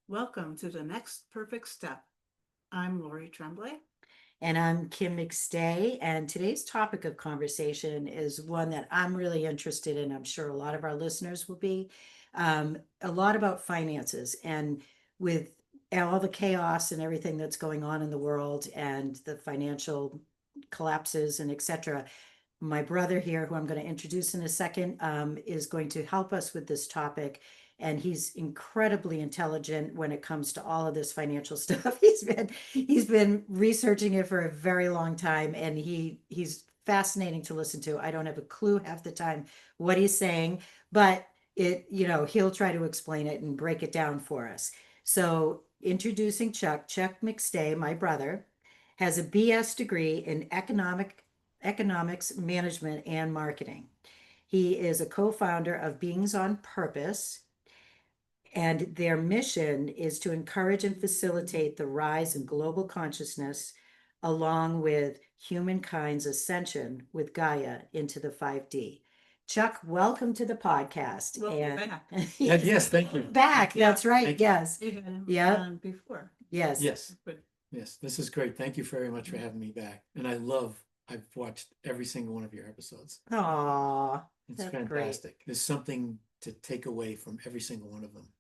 Welcome to the next perfect step. I'm Lori Tremblay. And I'm Kim McStay. And today's topic of conversation is one that I'm really interested in. I'm sure a lot of our listeners will be. A lot about finances. And with all the chaos and everything that's going on in the world and the financial collapses and etc., my brother here, who I'm going to introduce in a second, is going to help us with this topic. And he's incredibly intelligent when it comes to all of this financial stuff. He's been researching it for a very long time, and he's fascinating to listen to. I don't have a clue half the time what he's saying, but he'll try to explain it and break it down for us. So introducing Chuck McStay, my brother, has a BS degree in economics, management, and marketing. He is a co founder of Beings on Purpose, and their mission is to encourage and facilitate the rise in global consciousness along with humankind's ascension with Gaia into the 5D. Chuck, welcome to the podcast. Welcome back. Yes, thank you. Back, Yeah. that's right. Thank you. Yes. You had him Yeah. on before. Yes. Yes, But yes, this is great. Thank you very much for having me back. And I've watched every single one of your episodes. Aw, It's that's great. fantastic. There's something to take away from every single one of them.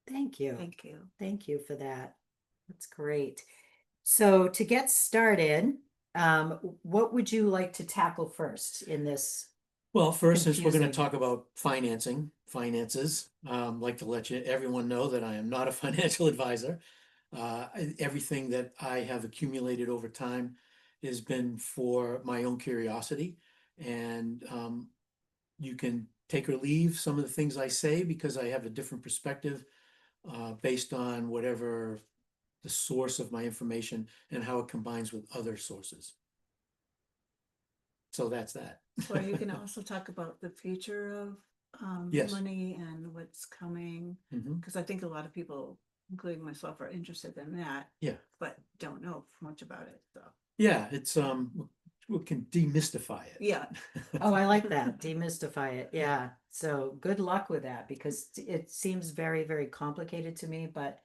Thank you. thank you. Thank you for that. That's great. So to get started, what would you like to tackle first in this? Well, first, since we're going to Confusing. talk about finances, like to let everyone know that I am not a financial advisor. Everything that I have accumulated over time has been for my own curiosity, and you can take or leave some of the things I say because I have a different perspective based on whatever the source of my information and how it combines with other sources. So that's that. Well, you can also talk about the future of Yes. money and what's coming, Mhm. because I think a lot of people, including myself, are interested in that, Yeah. but don't know much about it. So Yeah, it's we can demystify it. yeah. Oh, I like that. Demystify it. Yeah. So good luck with that because it seems very, very complicated to me. But,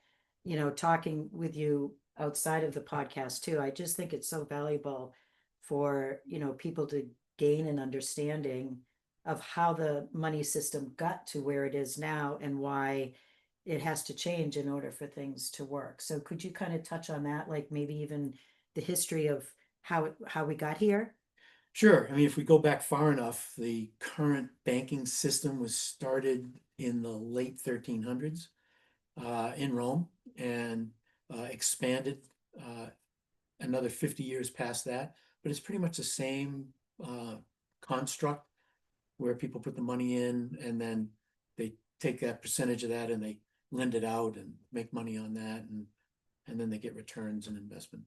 talking with you outside of the podcast too, I just think it's so valuable for, people to gain an understanding of how the money system got to where it is now and why it has to change in order for things to work. So could you kind of touch on that, like maybe even the history of how we got here? Sure. I mean, if we go back far enough, the current banking system was started in the late 1300s in Rome and expanded uh, another 50 years past that. But it's pretty much the same uh, construct where people put the money in and then they take that percentage of that and they lend it out and make money on that, and then they get returns and investment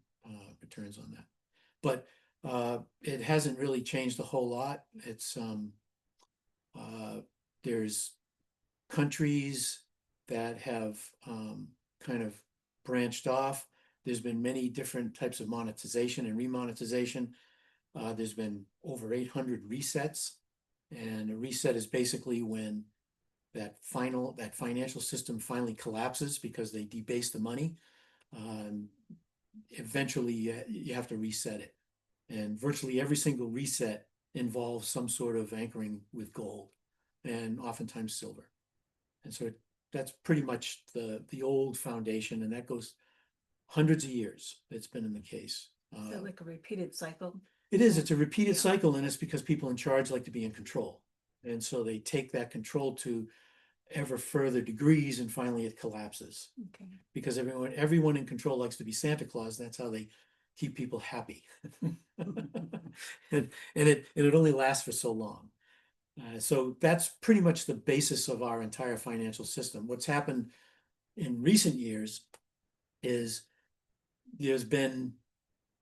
returns on that. But it hasn't really changed a whole lot. It's uh, there's countries that have kind of branched off. There's been many different types of monetization and remonetization. There's been over 800 resets, and a reset is basically when that financial system finally collapses because they debase the money. Um, Eventually, you have to reset it, and virtually every single reset involves some sort of anchoring with gold and oftentimes silver. And so that's pretty much the old foundation, and that goes hundreds of years. It's been in the case. Is that like a repeated cycle? It is. It's a repeated Yeah. cycle, and it's because people in charge like to be in control, and so they take that control to ever further degrees, and finally it collapses Okay. because everyone in control likes to be Santa Claus. That's how they keep people happy, and it only lasts for so long. So that's pretty much the basis of our entire financial system. What's happened in recent years is there's been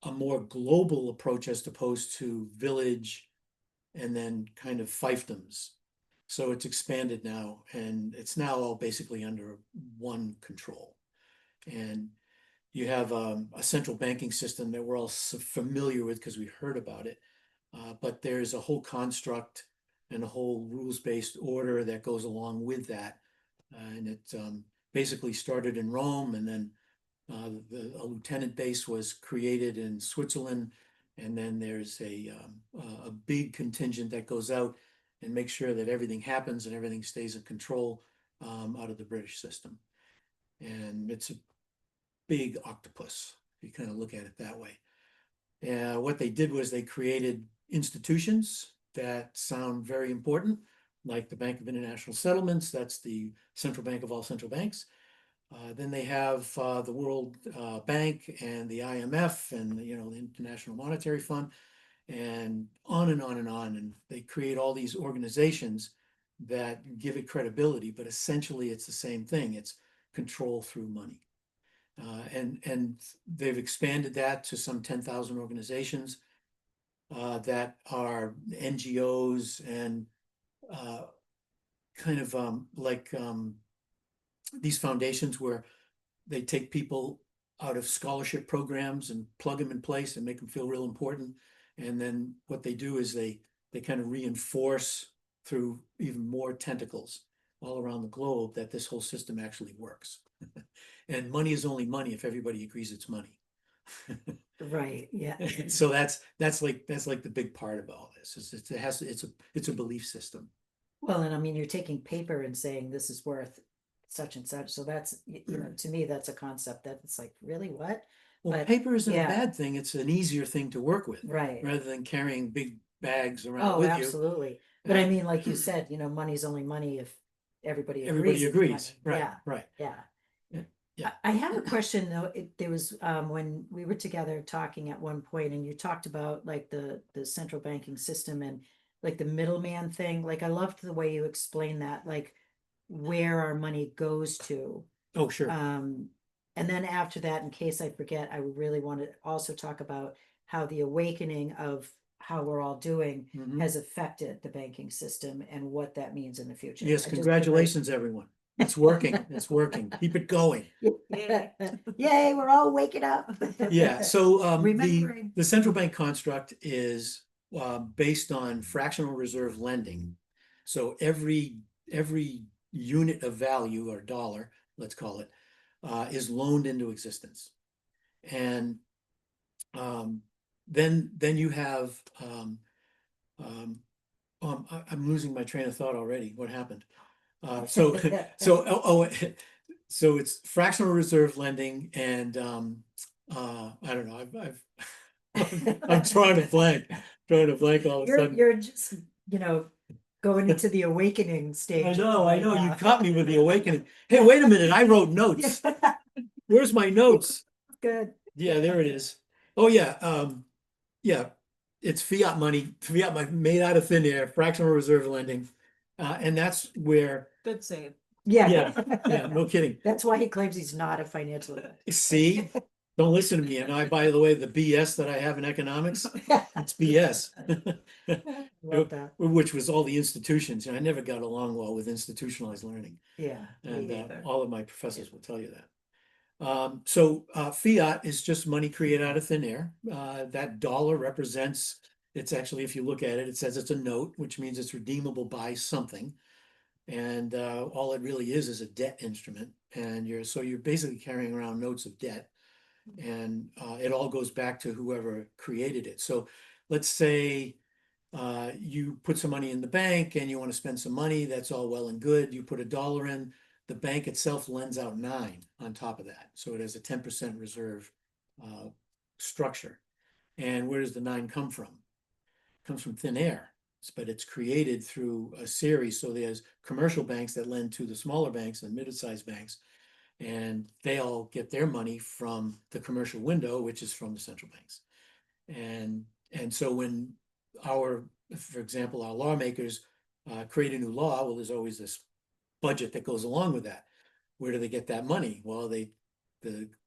a more global approach as opposed to village and then kind of fiefdoms. So it's expanded now, and it's now all basically under one control. And you have a central banking system that we're all so familiar with because we heard about it. But there's a whole construct and a whole rules-based order that goes along with that. And it basically started in Rome, and then a lieutenant base was created in Switzerland, and then there's a big contingent that goes out and makes sure that everything happens and everything stays in control out of the British system. And it's a big octopus, if you kind of look at it that way. What they did was they created institutions that sound very important, like the Bank of International Settlements. That's the central bank of all central banks. Then they have the World Bank and the IMF and the International Monetary Fund, and on and on and on. And they create all these organizations that give it credibility, but essentially it's the same thing. It's control through money. And they've expanded that to some 10,000 organizations that are NGOs and kind of like these foundations where they take people out of scholarship programs and plug them in place and make them feel real important. And then what they do is they kind of reinforce through even more tentacles all around the globe that this whole system actually works. And money is only money if everybody agrees it's money. Right, yeah. So that's like the big part of all this. It's a belief system. Well, and I mean, you're taking paper and saying this is worth such and such. So that's, to me, that's a concept that it's like, really, what? Well, But, paper isn't a yeah. bad thing. It's an easier thing to work with, Right. rather than carrying big bags around Oh, with absolutely. But I mean, like you said, money's only money if everybody agrees. Everybody it's agrees, money. right, Yeah, right. yeah. Yeah. I have a question though. There was when we were together talking at one point, and you talked about like the central banking system and like the middleman thing. Like I loved the way you explained that, like where our money goes to. Oh, sure. And then after that, in case I forget, I would really want to also talk about how the awakening of how we're all doing Mhm. has affected the banking system and what that means in the future. Yes, I just- congratulations, everyone. It's working. It's working. Keep it going. Yay. Yay, we're all waking up. Yeah, so Remembering. the central bank construct is based on fractional reserve lending. So every unit of value, or dollar, let's call it, is loaned into existence. And then you have I'm losing my train of thought already. What happened? So so it's fractional reserve lending, and I don't know. I'm trying to blank all of a sudden. You're just, going into the awakening stage. I know. right You now. caught me with the awakening. Hey, wait a minute. I wrote notes. Where's my notes? Good. Yeah, there it is. Oh yeah. Yeah. It's fiat money made out of thin air, fractional reserve lending. And that's where, Good save. Yeah. yeah, no kidding. That's why he claims he's not a financial. See, don't listen to me. And by the way, the BS that I have in economics, it's BS. Love that. Which was all the institutions. I never got along well with institutionalized learning. Yeah. And me either. all of my professors will tell you that. So fiat is just money created out of thin air. That dollar represents, it's actually, if you look at it, it says it's a note, which means it's redeemable by something. And all it really is a debt instrument. And you're basically carrying around notes of debt. And it all goes back to whoever created it. So let's say you put some money in the bank and you want to spend some money. That's all well and good. You put $1 in, the bank itself lends out 9 on top of that. So it has a 10% reserve structure. And where does the 9 come from? It comes from thin air, but it's created through a series. So there's commercial banks that lend to the smaller banks and mid-sized banks, and they all get their money from the commercial window, which is from the central banks. And so when for example, our lawmakers create a new law, well, there's always this budget that goes along with that. Where do they get that money? Well, the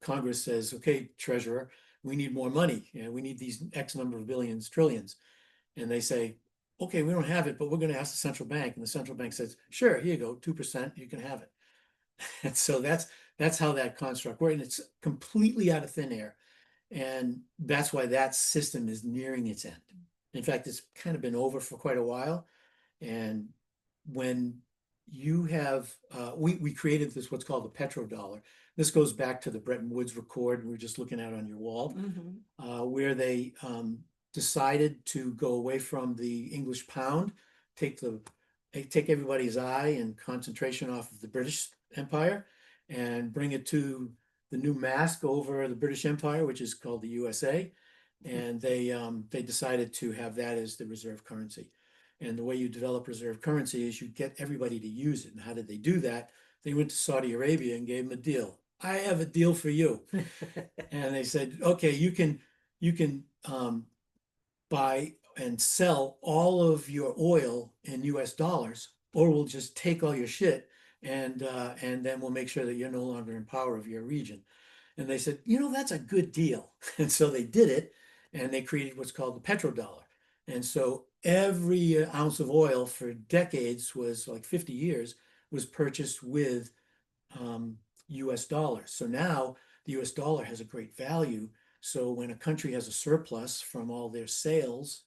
Congress says, okay, treasurer, we need more money. We need these X number of billions, trillions. And they say, okay, we don't have it, but we're going to ask the central bank. And the central bank says, sure, here you go, 2%, you can have it. And so that's how that construct works. And it's completely out of thin air. And that's why that system is nearing its end. In fact, it's kind of been over for quite a while. And when you have, we created this, what's called the petrodollar. This goes back to the Bretton Woods record we were just looking at on your wall, where they decided to go away from the English pound, take everybody's eye and concentration off of the British Empire and bring it to the new mask over the British Empire, which is called the USA. And they decided to have that as the reserve currency. And the way you develop reserve currency is you get everybody to use it. And how did they do that? They went to Saudi Arabia and gave them a deal. I have a deal for you. And they said, okay, you can buy and sell all of your oil in US dollars, or we'll just take all your shit and then we'll make sure that you're no longer in power of your region. And they said, that's a good deal. And so they did it, and they created what's called the petrodollar. And so every ounce of oil for decades, was like 50 years, was purchased with US dollars. So now the US dollar has a great value. So when a country has a surplus from all their sales,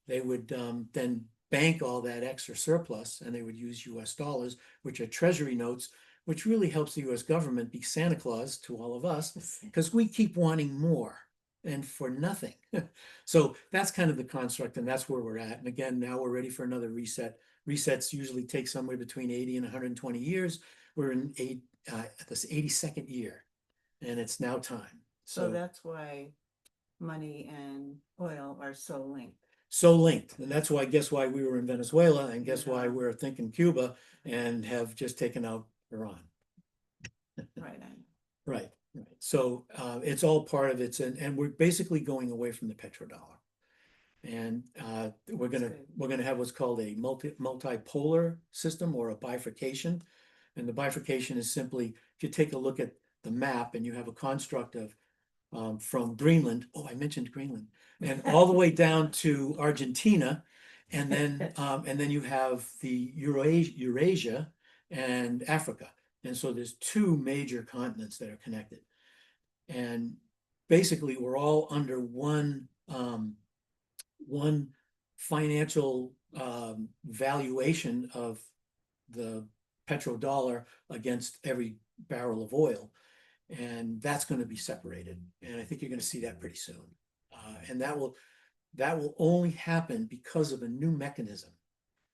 they would then bank all that extra surplus, and they would use US dollars, which are treasury notes, which really helps the US government be Santa Claus to all of us, because we keep wanting more and for nothing. So that's kind of the construct, and that's where we're at. And again, now we're ready for another reset. Resets usually take somewhere between 80 and 120 years. We're in this 82nd year, and it's now time. So that's why money and oil are so linked. So linked. And that's why, guess why we were in Venezuela, and guess why we're thinking Cuba and have just taken out Iran. Right. Right. So it's all part of it, and we're basically going away from the petrodollar. And we're gonna have what's called a multipolar system, or a bifurcation. And the bifurcation is simply, if you take a look at the map and you have a construct of from Greenland, I mentioned Greenland, and all the way down to Argentina, and then you have the Eurasia and Africa. And so there's two major continents that are connected. And basically we're all under one financial valuation of the petrodollar against every barrel of oil. And that's going to be separated. And I think you're going to see that pretty soon. And that will only happen because of a new mechanism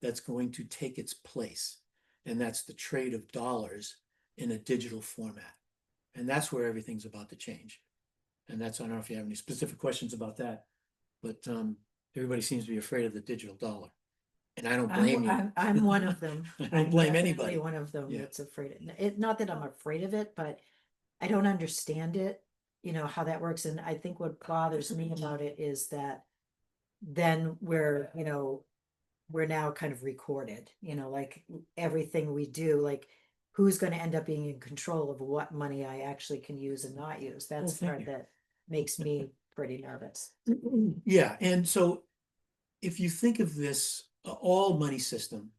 that's going to take its place. And that's the trade of dollars in a digital format. And that's where everything's about to change. And I don't know if you have any specific questions about that, but everybody seems to be afraid of the digital dollar. And I don't blame you. I'm one of them. I don't blame I'm anybody. definitely one of them that's afraid of it. Not that I'm afraid of it, but I don't understand it, how that works. And I think what bothers me about it is that then we're now kind of recorded, like everything we do, like who's going to end up being in control of what money I actually can use and not use. That's the part that makes me pretty nervous. Yeah. And so if you think of this, all money system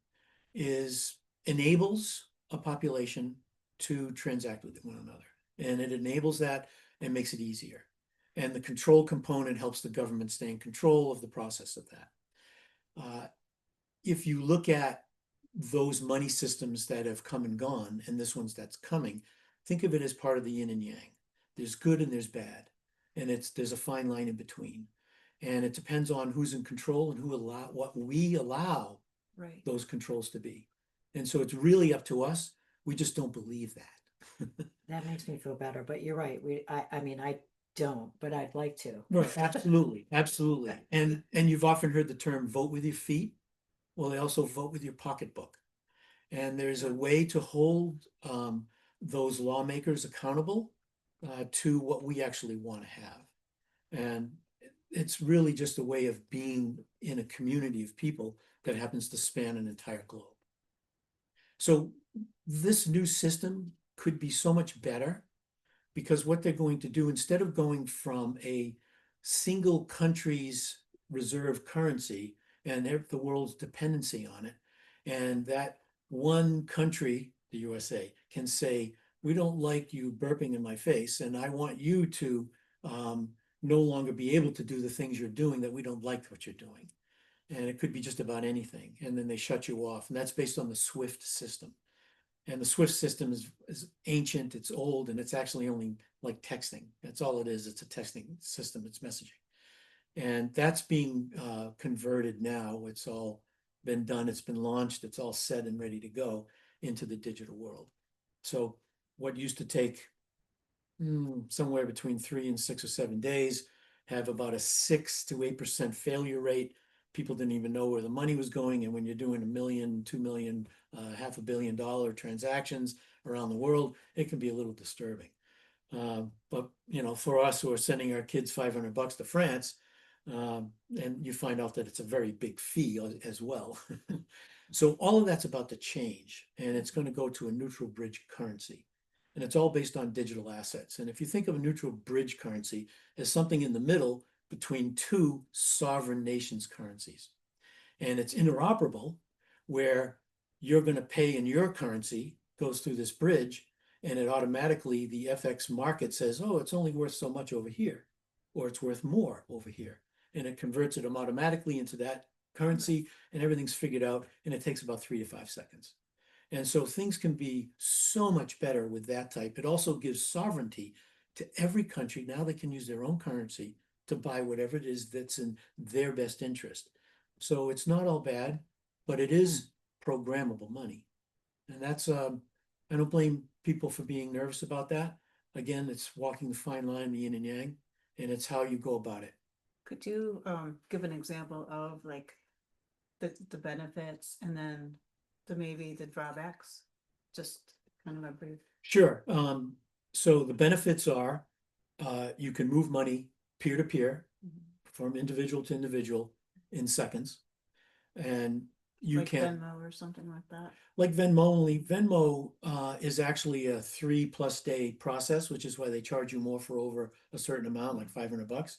enables a population to transact with one another. And it enables that and makes it easier. And the control component helps the government stay in control of the process of that. If you look at those money systems that have come and gone, and this one's that's coming, think of it as part of the yin and yang. There's good and there's bad. And there's a fine line in between. And it depends on who's in control and what we allow those controls to be. And so it's really up to us. We just don't believe that. That makes me feel better, but you're right. I mean, I don't, but I'd like to. Right, absolutely, absolutely. And you've often heard the term vote with your feet. Well, they also vote with your pocketbook. And there's a way to hold those lawmakers accountable to what we actually want to have. And it's really just a way of being in a community of people that happens to span an entire globe. So this new system could be so much better, because what they're going to do, instead of going from a single country's reserve currency and the world's dependency on it, and that one country, the USA, can say, we don't like you burping in my face, and I want you to no longer be able to do the things you're doing, that we don't like what you're doing. and it could be just about anything, and then they shut you off, and that's based on the SWIFT system. And the SWIFT system is ancient, it's old, and it's actually only like texting. That's all it is. It's a texting system, it's messaging. And that's being converted now. It's all been done, it's been launched, it's all set and ready to go into the digital world. So what used to take somewhere between 3 and 6 or 7 days, have about a 6 to 8% failure rate. People didn't even know where the money was going. And when you're doing 1 million, 2 million, $500 million transactions around the world, it can be a little disturbing. But for us who are sending our kids $500 to France, and you find out that it's a very big fee as well. So all of that's about to change, and it's going to go to a neutral bridge currency. And it's all based on digital assets. And if you think of a neutral bridge currency as something in the middle between two sovereign nations' currencies, and it's interoperable, where you're going to pay in your currency, goes through this bridge, and it automatically, the FX market says, oh, it's only worth so much over here, or it's worth more over here. And it converts it automatically into that currency, and everything's figured out, and it takes about 3 to 5 seconds. And so things can be so much better with that type. It also gives sovereignty to every country. Now they can use their own currency to buy whatever it is that's in their best interest. So it's not all bad, but it is programmable money. And that's, I don't blame people for being nervous about that. Again, it's walking the fine line, the yin and yang, and it's how you go about it. Could you give an example of like the benefits and then maybe the drawbacks? Just kind of a brief. Sure. So the benefits are you can move money peer to peer from individual to individual in seconds. And you Like can, Venmo or something like that. like Venmo, only Venmo is actually a 3+ day process, which is why they charge you more for over a certain amount, like $500.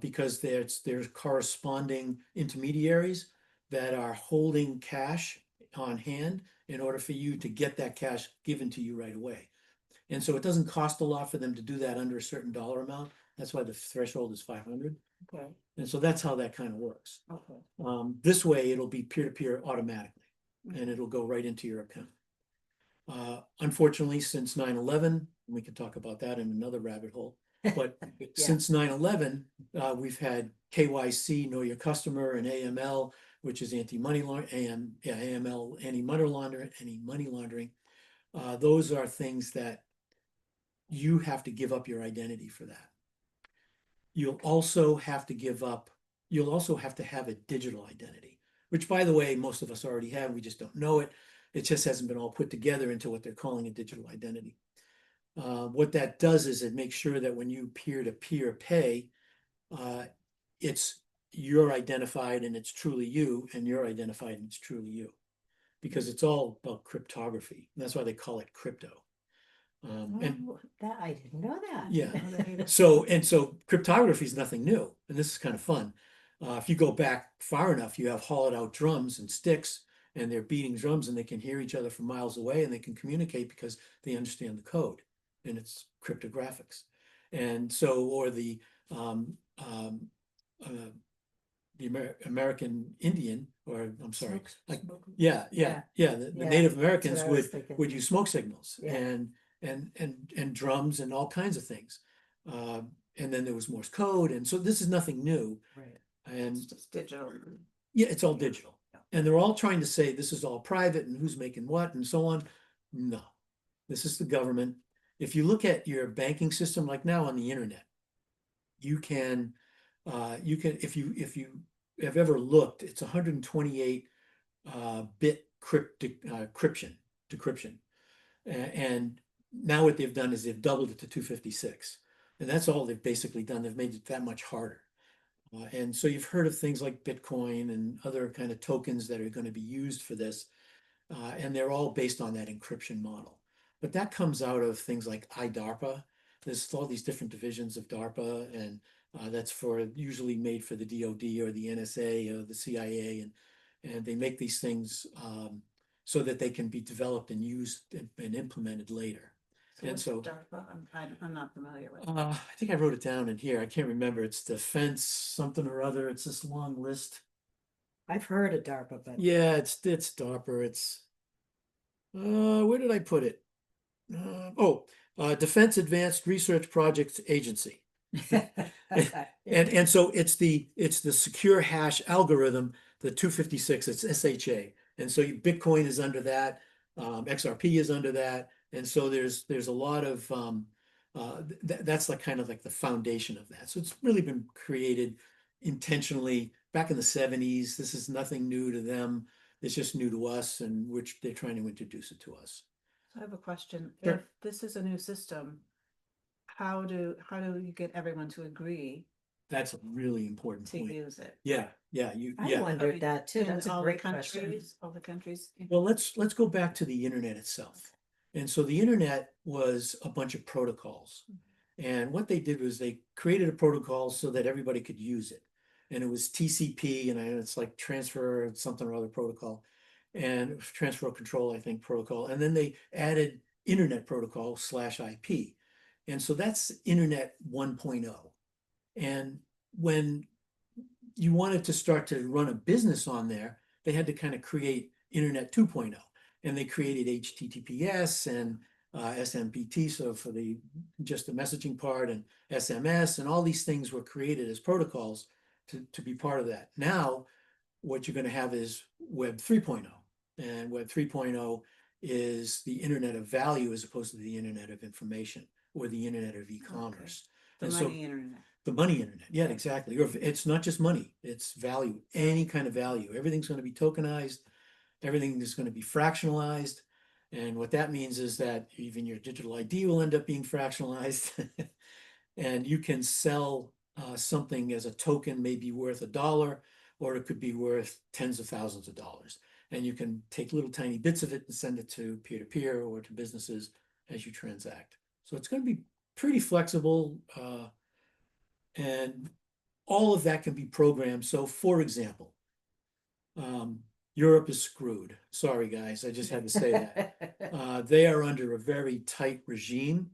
Because there's corresponding intermediaries that are holding cash on hand in order for you to get that cash given to you right away. And so it doesn't cost a lot for them to do that under a certain dollar amount. That's why the threshold is 500. Okay. And so that's how that kind of works. Okay. This way it'll be peer-to-peer automatically, and it'll go right into your account. Unfortunately, since 9/11, we can talk about that in another rabbit hole, but since 9/11, we've had KYC, Know Your Customer, and AML, which is anti-money laundering, AML, anti-money laundering. Those are things that you have to give up your identity for that. You'll also have to have a digital identity, which, by the way, most of us already have. We just don't know it. It just hasn't been all put together into what they're calling a digital identity. What that does is it makes sure that when you peer-to-peer pay, you're identified and it's truly you, and you're identified and it's truly you, because it's all about cryptography. And that's why they call it crypto. And That I didn't know that. yeah. So cryptography is nothing new, and this is kind of fun. If you go back far enough, you have hollowed out drums and sticks, and they're beating drums, and they can hear each other from miles away, and they can communicate because they understand the code, and it's cryptographics. And so, or the American Indian, or I'm sorry, the Native Americans would use smoke signals and drums and all kinds of things. And then there was Morse code, and so this is nothing new. Right. And It's just digital. yeah, it's all digital. And they're all trying to say this is all private and who's making what and so on. No, this is the government. If you look at your banking system, like now on the internet, you can if you have ever looked, it's 128 bit decryption. And now what they've done is they've doubled it to 256. And that's all they've basically done. They've made it that much harder. And so you've heard of things like Bitcoin and other kind of tokens that are going to be used for this. And they're all based on that encryption model. But that comes out of things like IDARPA. There's all these different divisions of DARPA, and that's usually made for the DoD or the NSA or the CIA. And they make these things so that they can be developed and used and implemented later. And so DARPA? I'm not familiar with. I think I wrote it down in here. I can't remember. It's defense something or other. It's this long list. I've heard of DARPA, but Yeah, it's DARPA. Where did I put it? Defense Advanced Research Projects Agency. And so it's the secure hash algorithm, the 256, it's SHA. And so Bitcoin is under that, XRP is under that. And so there's a lot of that's like kind of like the foundation of that. So it's really been created intentionally back in the 70s. This is nothing new to them. It's just new to us, and which they're trying to introduce it to us. I have a question. Sure. If this is a new system, how do you get everyone to agree That's a really important to point. use it? Yeah, I wondered that too. In That's a all the great question. countries, all the countries. Well, let's go back to the internet itself. And so the internet was a bunch of protocols. And what they did was they created a protocol so that everybody could use it. And it was TCP, and it's like transfer something or other protocol, and transfer control, I think, protocol. And then they added internet protocol /IP. And so that's internet 1.0. And when you wanted to start to run a business on there, they had to kind of create internet 2.0. And they created HTTPS and SMPT, so for just the messaging part, and SMS, and all these things were created as protocols to be part of that. Now, what you're going to have is Web 3.0. And Web 3.0 is the internet of value as opposed to the internet of information or the internet of e-commerce. The And money internet. the money internet, yeah, exactly. Or it's not just money, it's value, any kind of value. Everything's going to be tokenized, everything is going to be fractionalized. And what that means is that even your digital ID will end up being fractionalized. And you can sell something as a token, maybe worth $1, or it could be worth tens of thousands of dollars. And you can take little tiny bits of it and send it to peer-to-peer or to businesses as you transact. So it's going to be pretty flexible. And all of that can be programmed. So for example, Europe is screwed. Sorry, guys, I just had to say that. They are under a very tight regime.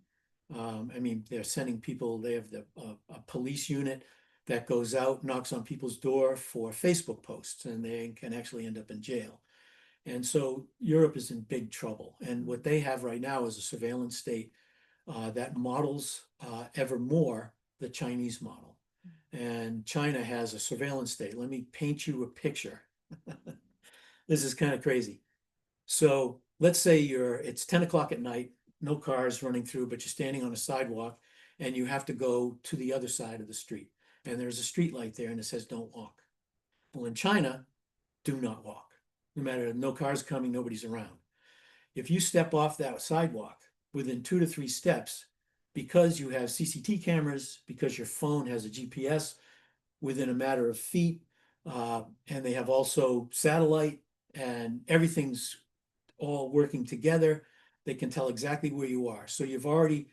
I mean, they're sending people, they have a police unit that goes out, knocks on people's door for Facebook posts, and they can actually end up in jail. And so Europe is in big trouble. And what they have right now is a surveillance state that models ever more the Chinese model. And China has a surveillance state. Let me paint you a picture. This is kind of crazy. So let's say it's 10 o'clock at night, no cars running through, but you're standing on a sidewalk and you have to go to the other side of the street. And there's a street light there and it says, don't walk. Well, in China, do not walk. No matter, no cars coming, nobody's around. If you step off that sidewalk within 2 to 3 steps, because you have CCTV cameras, because your phone has a GPS within a matter of feet, and they have also satellite, and everything's all working together, they can tell exactly where you are. So you've already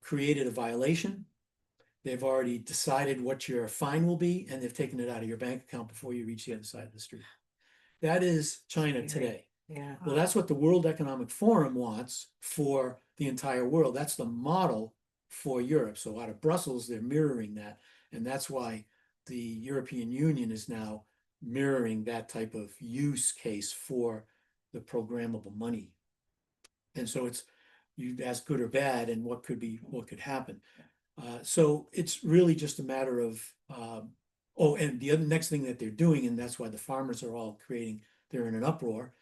created a violation. They've already decided what your fine will be, and they've taken it out of your bank account before you reach the other side of the street. That is China today. Yeah. Well, that's what the World Economic Forum wants for the entire world. That's the model for Europe. So out of Brussels, they're mirroring that. And that's why the European Union is now mirroring that type of use case for the programmable money. And so it's, you ask good or bad and what could happen. So it's really just a matter of, and the other next thing that they're doing, and that's why the farmers are all they're in an uproar,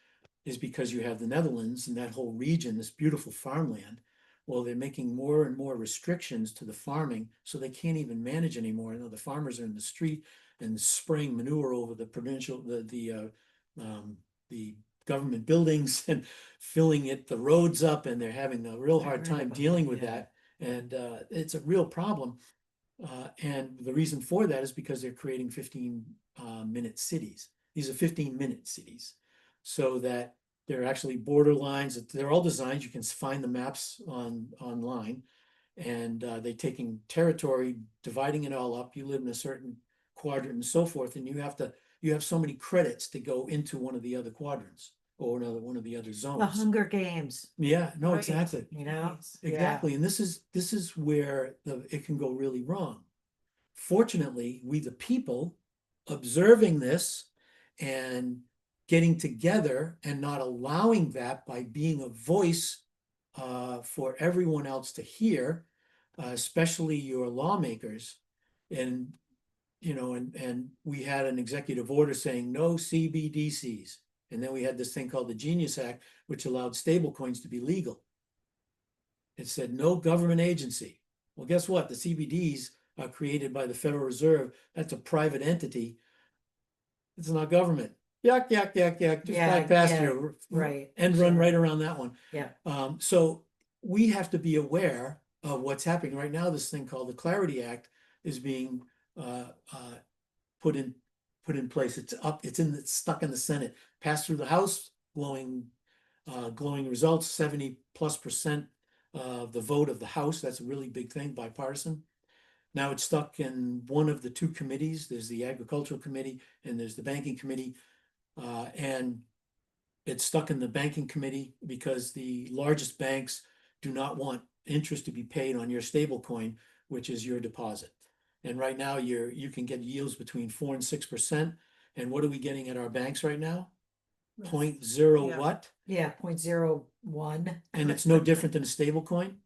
is because you have the Netherlands and that whole region, this beautiful farmland. Well, they're making more and more restrictions to the farming, so they can't even manage anymore. You know, the farmers are in the street and spraying manure over the the government buildings and filling the roads up, and they're having a real hard time dealing with that. And it's a real problem. And the reason for that is because they're creating 15-minute cities. These are 15-minute cities, so that they're actually border lines. They're all designed. You can find the maps online, and they're taking territory, dividing it all up. You live in a certain quadrant and so forth, and you have so many credits to go into one of the other quadrants or one of the other zones. The Hunger Games. Yeah, no, Right. exactly. You know? Exactly. And this is where it can go really wrong. Fortunately, we the people observing this and getting together and not allowing that by being a voice for everyone else to hear, especially your lawmakers. And, and we had an executive order saying no CBDCs. And then we had this thing called the Genius Act, which allowed stablecoins to be legal. It said no government agency. Well, guess what? The CBDs are created by the Federal Reserve. That's a private entity. It's not government. Yuck, yuck, yuck, yuck. Just Yeah, back past yeah, here. right, And run sure. right around that one. Yeah. So we have to be aware of what's happening right now. This thing called the Clarity Act is being put in place. It's stuck in the Senate, passed through the House, glowing results, 70+% of the vote of the House. That's a really big thing, bipartisan. Now it's stuck in one of the two committees. There's the Agricultural Committee and there's the Banking Committee. And it's stuck in the Banking Committee because the largest banks do not want interest to be paid on your stable coin, which is your deposit. And right now you can get yields between 4 and 6%. And what are we getting at our banks right now? 0.0 Yeah. what? Yeah, 0.01. And it's no different than a stable coin.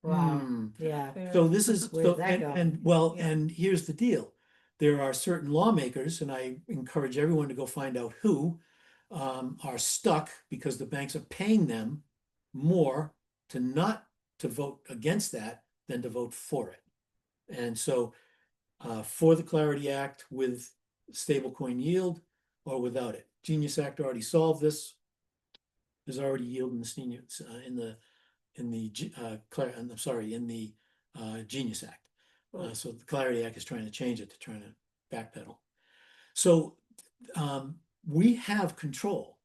Wow, yeah. So this is, Where'd that go? Yeah. and here's the deal. There are certain lawmakers, and I encourage everyone to go find out who, are stuck because the banks are paying them more to vote against that than to vote for it. And so, for the Clarity Act with stablecoin yield or without it. Genius Act already solved this. There's already yield in the senior, in the Genius Act. So the Clarity Act is trying to change it, to trying to backpedal. So we have control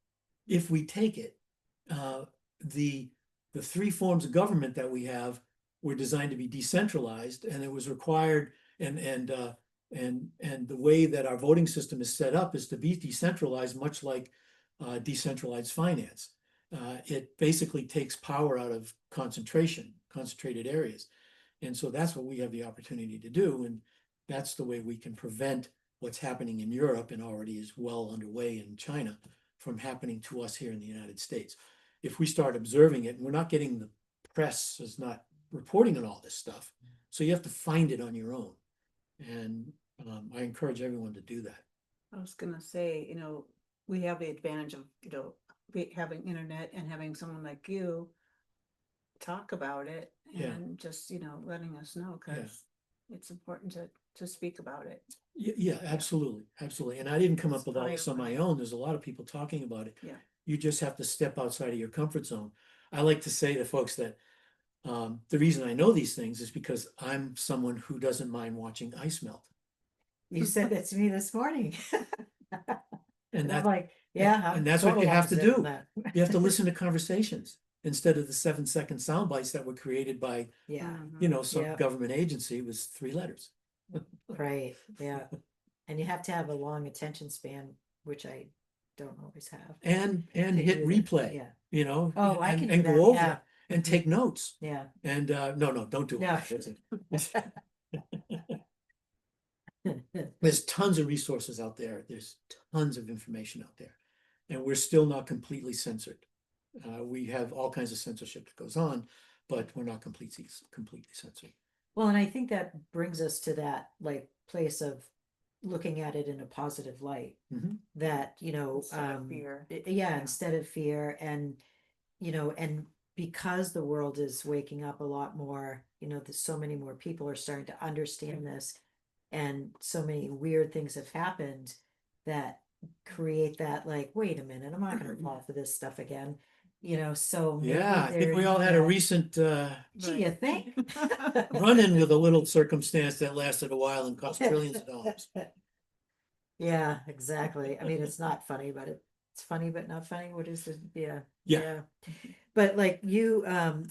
if we take it. The three forms of government that we have were designed to be decentralized, and it was required, and the way that our voting system is set up is to be decentralized, much like decentralized finance. It basically takes power out of concentrated areas. And so that's what we have the opportunity to do. And that's the way we can prevent what's happening in Europe and already is well underway in China from happening to us here in the United States. If we start observing it, and we're not getting, the press is not reporting on all this stuff. So you have to find it on your own. And I encourage everyone to do that. I was gonna say, we have the advantage of, having internet and having someone like you talk about it Yeah. and just, letting us know, because it's important to speak about it. Yeah, absolutely, absolutely. And I didn't come up It's with all this on my eye-opening. own. There's a lot of people talking about it. Yeah. You just have to step outside of your comfort zone. I like to say to folks that the reason I know these things is because I'm someone who doesn't mind watching ice melt. You said that to me this morning. And I'm that, like, yeah. and that's what total you have to opposite of do. that. You have to listen to conversations instead of the 7-second sound bites that were created by, Yeah, some Yeah. government agency. It was 3 letters. right, yeah. And you have to have a long attention span, which I don't always have. And to hit do that. replay, Yeah. Oh, I can do and that, go over yeah. it and Mhm. take notes. Yeah. And no, don't do No. it. There's tons of resources out there. There's tons of information out there. And we're still not completely censored. We have all kinds of censorship that goes on, but we're not completely censored. Well, and I think that brings us to that place of looking at it in a positive light. Mhm. That, Instead of fear. Yeah, instead of fear. And and because the world is waking up a lot more, there's so many more people are starting to understand this, and so many weird things have happened that create that, wait a minute, I'm not gonna fall for this stuff again. So maybe Yeah, I think we all had a recent Gee, you think? run-in with a little circumstance that lasted a while and cost trillions of dollars. Yeah, exactly. I mean, it's not funny, but it's funny, but not funny. What is it? Yeah. Yeah. But you,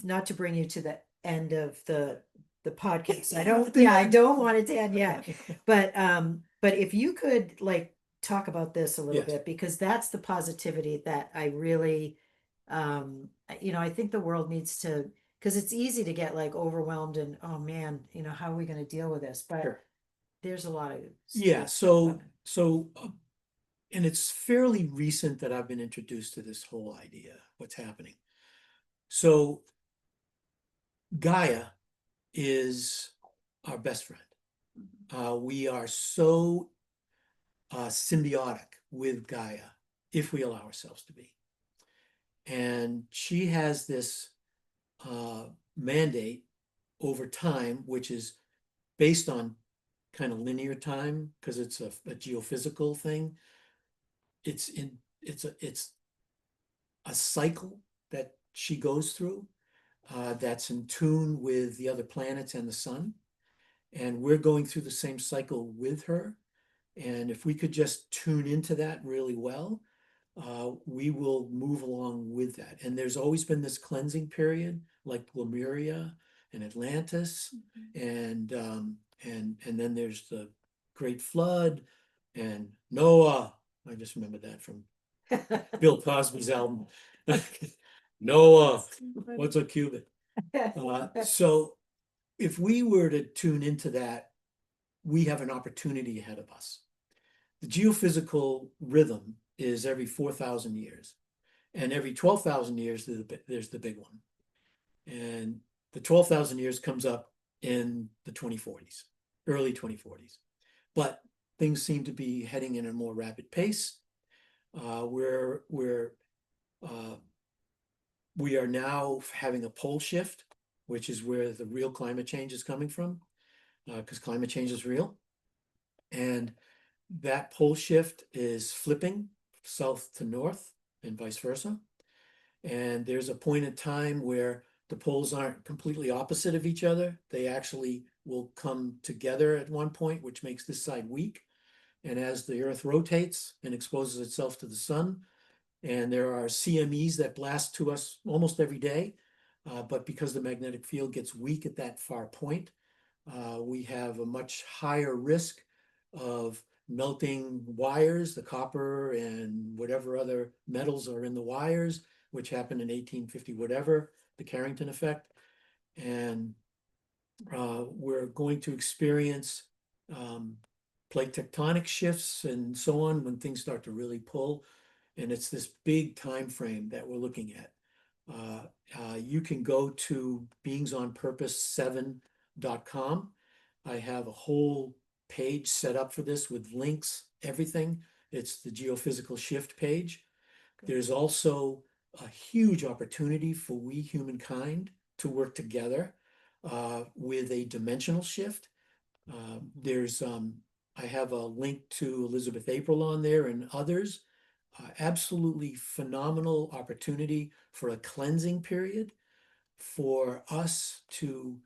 not to bring you to the end of the podcast. I don't want it to end yet. But if you could talk about this a little Yes. bit, because that's the positivity that I really, I think the world needs to, because it's easy to get overwhelmed and, oh man, how are we going to deal with this? But Sure. there's a lot of. Yeah, good stuff and it's fairly recent that I've been introduced to this whole idea, what's happening. So Gaia is our best friend. We are so symbiotic with Gaia if we allow ourselves to be. And she has this mandate over time, which is based on kind of linear time because it's a geophysical thing. It's a cycle that she goes through that's in tune with the other planets and the sun. And we're going through the same cycle with her. And if we could just tune into that really well, we will move along with that. And there's always been this cleansing period, like Lemuria and Atlantis, and then there's the Great Flood and Noah. I just remembered that from Bill Cosby's album. Noah, what's a cubit? So if we were to tune into that, we have an opportunity ahead of us. The geophysical rhythm is every 4,000 years, and every 12,000 years, there's the big one. And the 12,000 years comes up in the 2040s, early 2040s. But things seem to be heading in a more rapid pace. We are now having a pole shift, which is where the real climate change is coming from, because climate change is real. And that pole shift is flipping south to north and vice versa. And there's a point in time where the poles aren't completely opposite of each other. They actually will come together at one point, which makes this side weak. And as the earth rotates and exposes itself to the sun, and there are CMEs that blast to us almost every day, but because the magnetic field gets weak at that far point, we have a much higher risk of melting wires, the copper and whatever other metals are in the wires, which happened in 1850, whatever, the Carrington effect. And we're going to experience plate tectonic shifts and so on when things start to really pull. And it's this big time frame that we're looking at. You can go to beingsonpurpose7.com. I have a whole page set up for this with links, everything. It's the geophysical shift page. There's also a huge opportunity for we humankind to work together with a dimensional shift. I have a link to Elizabeth April on there and others. Absolutely phenomenal opportunity for a cleansing period for us to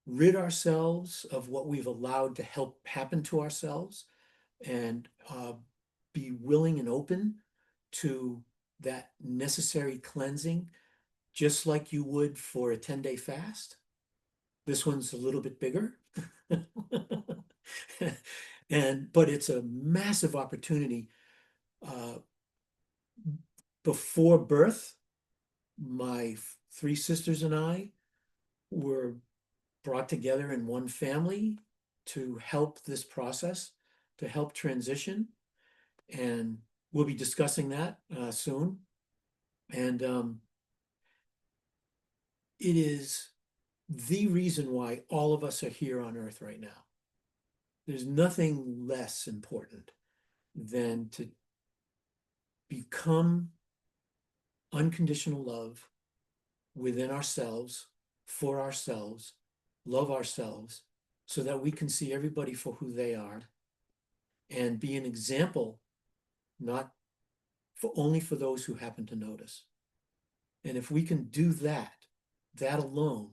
rid ourselves of what we've allowed to help happen to ourselves and be willing and open to that necessary cleansing, just like you would for a 10-day fast. This one's a little bit bigger. But it's a massive opportunity. Before birth, my three sisters and I were brought together in one family to help this process, to help transition. And we'll be discussing that soon. And it is the reason why all of us are here on Earth right now. There's nothing less important than to become unconditional love within ourselves, for ourselves, love ourselves, so that we can see everybody for who they are and be an example, not only for those who happen to notice. And if we can do that alone,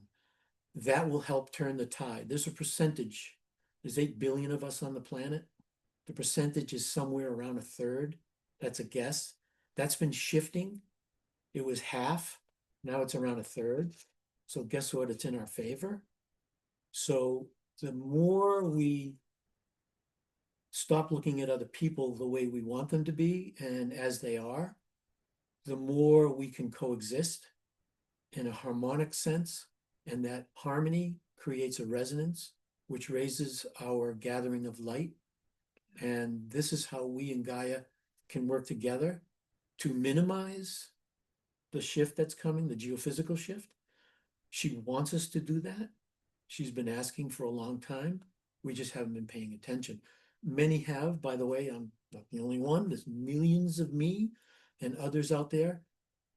that will help turn the tide. There's a percentage. There's 8 billion of us on the planet. The percentage is somewhere around a third. That's a guess. That's been shifting. It was half. Now it's around a third. So guess what? It's in our favor. So the more we stop looking at other people the way we want them to be and as they are, the more we can coexist in a harmonic sense. And that harmony creates a resonance which raises our gathering of light. And this is how we in Gaia can work together to minimize the shift that's coming, the geophysical shift. She wants us to do that. She's been asking for a long time. We just haven't been paying attention. Many have, by the way, I'm not the only one. There's millions of me and others out there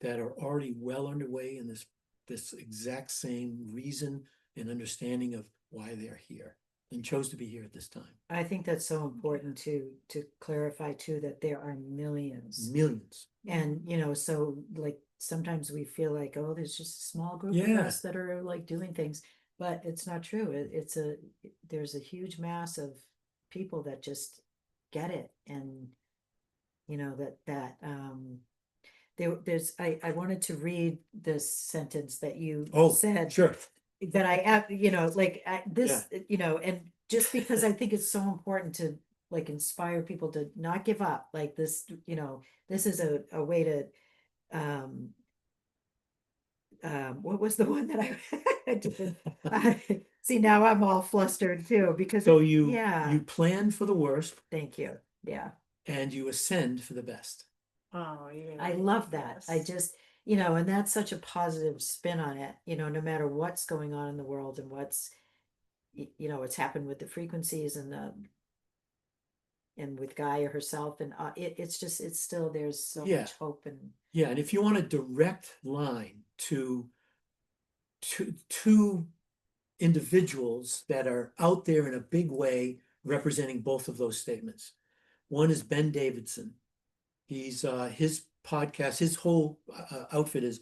that are already well underway in this exact same reason and understanding of why they're here and chose to be here at this time. I think that's so important to clarify too, that there are millions. Millions. And, you know, so like sometimes we feel like, oh, there's just a small group of Yeah. us that are like doing things, but it's not true. There's a huge mass of people that just get it. And, you know, I wanted to read this sentence that you Oh, said. sure. That you know, like this, you know, and just because I think it's so important to like inspire people to not give up, like this, you know, this is a way to, what was the one that I did? See, now I'm all flustered too, because, So you yeah, plan for the worst thank you. Yeah. and you ascend for the best. Oh, yeah. I love that. I Yes. just, you know, and that's such a positive spin on it, you know, no matter what's going on in the world and you know, what's happened with the frequencies and with Gaia herself. And it's just, it's still, there's so Yeah. much hope. And Yeah, and if you want a direct line to two individuals that are out there in a big way representing both of those statements. One is Ben Davidson. He's his podcast, his whole outfit is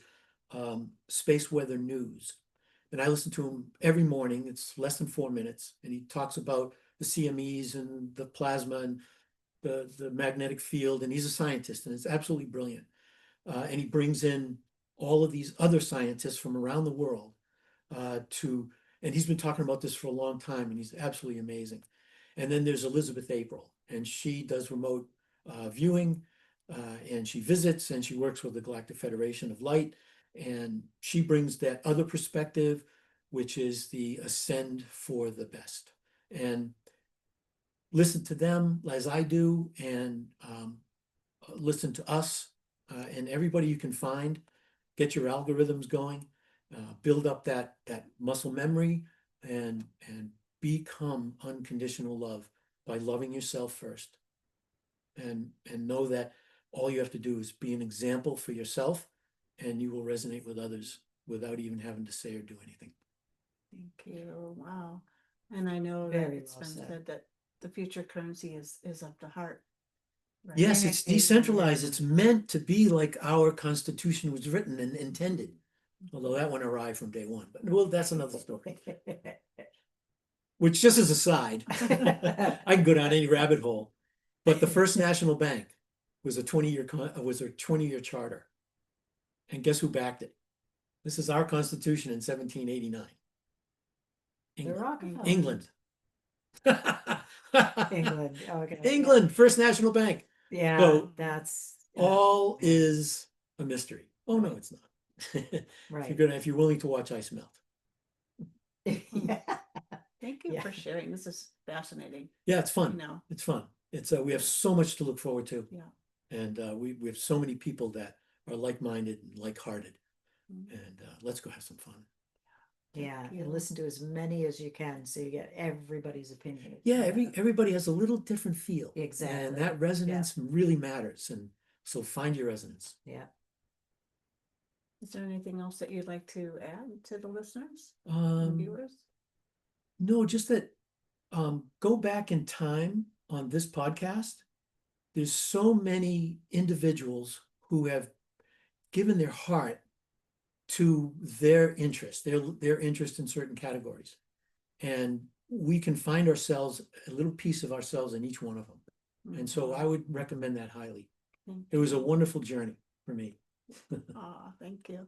Space Weather News. And I listen to him every morning. It's less than 4 minutes. And he talks about the CMEs and the plasma and the magnetic field. And he's a scientist and it's absolutely brilliant. And he brings in all of these other scientists from around the world and he's been talking about this for a long time and he's absolutely amazing. And then there's Elizabeth April, and she does remote viewing and she visits and she works with the Galactic Federation of Light. And she brings that other perspective, which is the ascend for the best. And listen to them as I do, and listen to us and everybody you can find. Get your algorithms going, build up that muscle memory, and become unconditional love by loving yourself first. And know that all you have to do is be an example for yourself, and you will resonate with others without even having to say or do anything. Thank you. Wow. And I know that Very it's well been said. said that the future currency is of the heart. Right? Yes, it's decentralized. It's meant to be like our Constitution was written and intended. Although that went awry from day one, but well, that's another story. Which, just as a side, I can go down any rabbit hole. But the First National Bank was a 20-year charter, and guess who backed it? This is our Constitution in 1789. the England. Rockefellers. England. England. Okay. England, First National Bank. Yeah, So, that's all is a mystery. Oh no, it's not. right. If you're willing to watch ice melt. Yeah. Thank you Yeah. for sharing. This is fascinating. Yeah, it's fun. You know. It's fun. It's we have so much to look forward to. Yeah. And we have so many people that are like-minded and like-hearted. Mhm. And let's go have some fun. Yeah, Thank you. and listen to as many as you can so you get everybody's opinion. Yeah, everybody has a little different feel. Exactly. And that resonance really matters. And so find your resonance. Yeah. Is there anything else that you'd like to add to the listeners and viewers? No, just that go back in time on this podcast. There's so many individuals who have given their heart to their interest, their interest in certain categories. And we can find ourselves, a little piece of ourselves in each one of them. And so I would recommend that highly. It was a wonderful journey for me. Oh, thank you.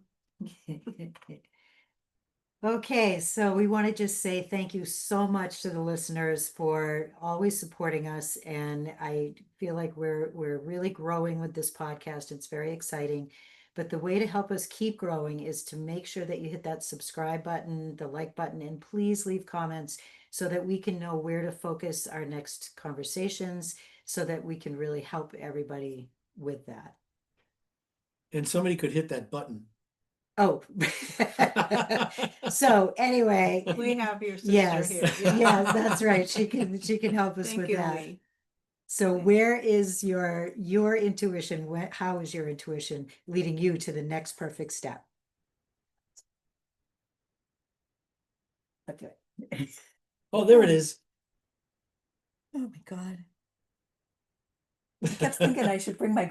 Okay, so we want to just say thank you so much to the listeners for always supporting us. And I feel like we're really growing with this podcast. It's very exciting. But the way to help us keep growing is to make sure that you hit that subscribe button, the like button, and please leave comments so that we can know where to focus our next conversations, so that we can really help everybody with that. And somebody could hit that button. Oh. So anyway, We have your sister yes, here. yes, that's right. She can help us Thank with you, that. Lee. So Okay. where is your intuition? How is your intuition leading you to the next perfect step? Okay. Oh, there it is. Oh my God. I kept thinking I should bring my